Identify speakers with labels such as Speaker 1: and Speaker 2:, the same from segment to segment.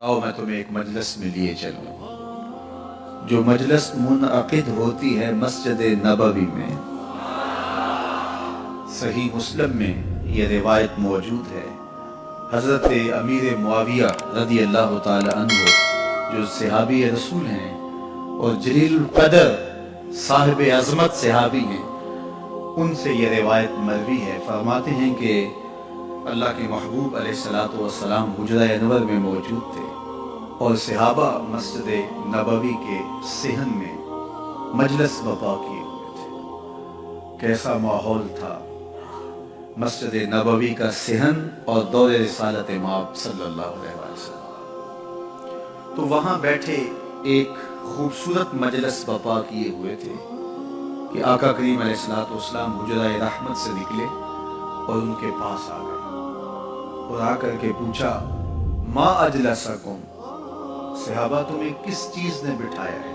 Speaker 1: आओ मैं तुम्हें एक मजलिस में लिए चलूं, जो मजलिस मुनअक़िद होती है मस्जिद नबवी में। सही मुस्लिम में ये रिवायत मौजूद है। हज़रत अमीर मुआविया रज़ी अल्लाह ताला अन्हु जो सहाबी रसूल हैं और जलील क़दर साहिब अज़मत सहाबी हैं, उनसे ये रिवायत मरवी है। फरमाते हैं कि अल्लाह के महबूब अलैहिस्सलातु वस्सलाम हुजरा अनवर में मौजूद थे और सहाबा मस्जिद नबवी के सेहन में मजलिस बपा किए हुए थे। कैसा माहौल था मस्जिद नबवी का सेहन और दौरे रिसालत माब सल्लल्लाहु अलैहि वसल्लम। तो वहाँ बैठे एक खूबसूरत मजलिस बपा किए हुए थे कि आका करीम अलैहिस्सलातु वस्सलाम हुजरा रहमत से निकले और उनके पास आ गए और आकर के पूछा, मा अजलसकुम, सहाबा तुम्हें किस चीज ने बिठाया है,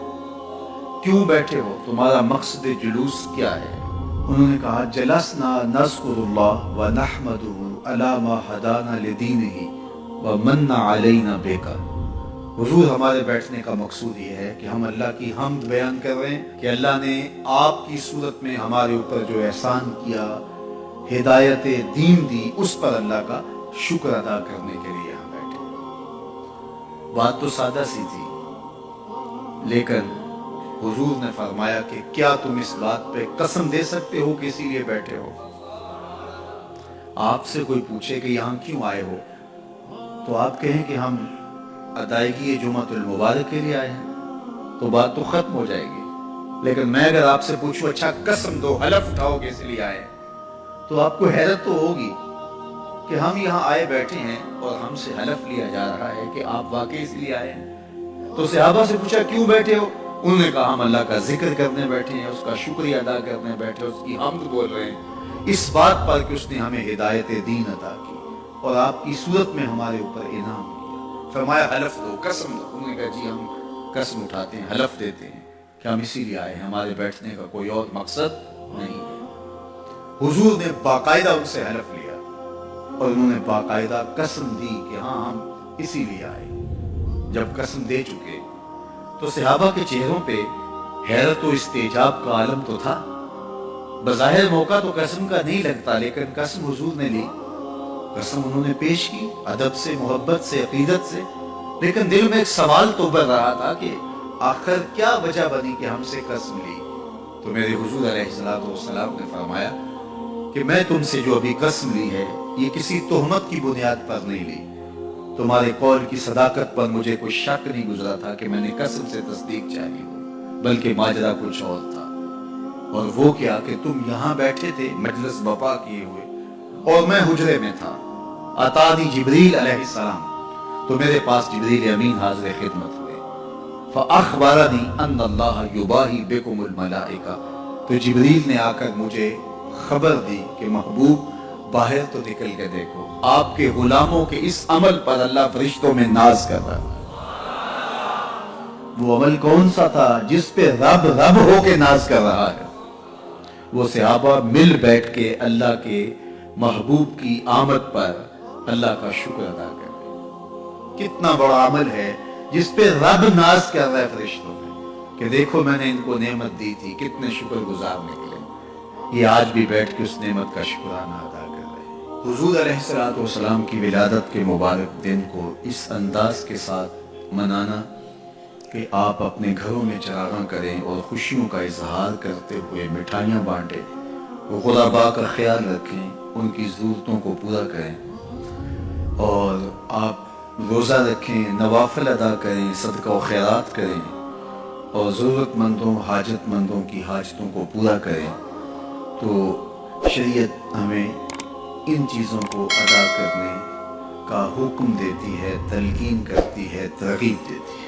Speaker 1: क्यों बैठे हो, तुम्हारा मकसद जुलूस क्या है? उन्होंने कहा, जलसना नज़कुरुल्लाह व नहमदुहु अला मा हदाना लिदीनिही व मन्ना अलैना बेका। हुजूर, हमारे बैठने का मकसूद ये है कि हम अल्लाह की हम्द बयान कर रहे हैं कि अल्लाह ने आपकी सूरत में हमारे ऊपर जो एहसान किया, हिदायत दीन दी, उस पर अल्लाह का शुक्र अदा करने के लिए हम बैठे। बात तो सादा सी थी, लेकिन हुजूर ने फरमाया कि क्या तुम इस बात पे कसम दे सकते हो कि इसीलिए बैठे हो? आपसे कोई पूछे कि यहाँ क्यों आए हो, तो आप कहें कि हम अदायगी जुमातुल मुबारक के लिए आए हैं, तो बात तो खत्म हो जाएगी। लेकिन मैं अगर आपसे पूछूं, अच्छा कसम दो, हलफ उठाओ कि इसलिए आए हैं, तो आपको हैरत तो होगी कि हम यहाँ आए बैठे हैं और हमसे हलफ लिया जा रहा है कि आप वाकई इसलिए आए हैं। तो सहाबा से पूछा, क्यों बैठे हो? उन्होंने कहा, हम अल्लाह का जिक्र करने बैठे हैं, उसका शुक्रिया अदा करने बैठे, उसकी हम्द बोल रहे हैं, इस बात पर कि उसने हमें हिदायत दीन अता की और आपकी सूरत में हमारे ऊपर इनाम किया। फरमाया, हलफ दो, कसम दो। उन्होंने कहा, जी हम कसम उठाते हैं, हलफ देते हैं कि हम इसीलिए आए हैं, हमारे बैठने का कोई और मकसद नहीं है। हुजूर ने बाकायदा उनसे हलफ लिया और उन्होंने बाकायदा कसम दी कि हाँ हम इसीलिए आए। जब कसम दे चुके तो सहाबा के चेहरों पे हैरत और इस्तेजाब का आलम तो था। बज़ाहिर मौका तो कसम का नहीं लगता, लेकिन कसम हुजूर ने ली, कसम उन्होंने पेश की अदब से, मोहब्बत से, अकीदत से। लेकिन दिल में एक सवाल तो उभर रहा था कि आखिर क्या वजह बनी कि हमसे कसम ली? तो मेरे हुजूर अलैहिस्सलातु वस्सलाम ने फरमाया कि मैं तुमसे जो अभी कसम ली है, ये किसी तोहमत की बुनियाद पर नहीं ली। तुम्हारे कौल की सदाकत पर मुझे कोई शक नहीं गुजरा था कि मैंने कसम से तस्दीक चाही हो, बल्कि माजरा कुछ और था। और वो क्या कि तुम यहाँ बैठे थे मजलिस बपा किए हुए और मैं हुजरे में था। अतानी जिब्रील अलैहिस्सलाम, तो मेरे पास जिब्रील अमीन हाज़िर खिदमत हुए। फ़अख़बरनी अन्नल्लाह युबाही बिकुमुल मलाइका, तो जिब्रील ने आकर मुझे खबर दी कि महबूब बाहर तो निकल के देखो, आपके गुलामों के इस अमल पर अल्लाह फरिश्तों में नाज कर रहा है। वो अमल कौन सा था जिस पे रब रब होके नाज कर रहा है? वो सहाबा मिल बैठ के अल्लाह के महबूब की आमद पर अल्लाह का शुक्र अदा कर रहे। कितना बड़ा अमल है जिस पे रब नाज कर रहा है फरिश्तों में कि देखो मैंने इनको नेमत दी थी, कितने शुक्रगुजार निकले। ये आज भी बैठ के उस नेमत का शुक्राना अदा कर रहे हैं। हुजूर अलैहिस्सलातु वस्सलाम की विलादत के मुबारक दिन को इस अंदाज के साथ मनाना कि आप अपने घरों में चरागां करें और खुशियों का इजहार करते हुए मिठाइयाँ बांटें, गुरबा का ख्याल रखें, उनकी ज़रूरतों को पूरा करें और आप रोज़ा रखें, नवाफिल अदा करें, सदका व खैरात करें और ज़रूरतमंदों, हाजतमंदों की हाजतों को पूरा करें, तो शरीयत हमें इन चीज़ों को अदा करने का हुक्म देती है, तलकीन करती है, तरगीब देती है।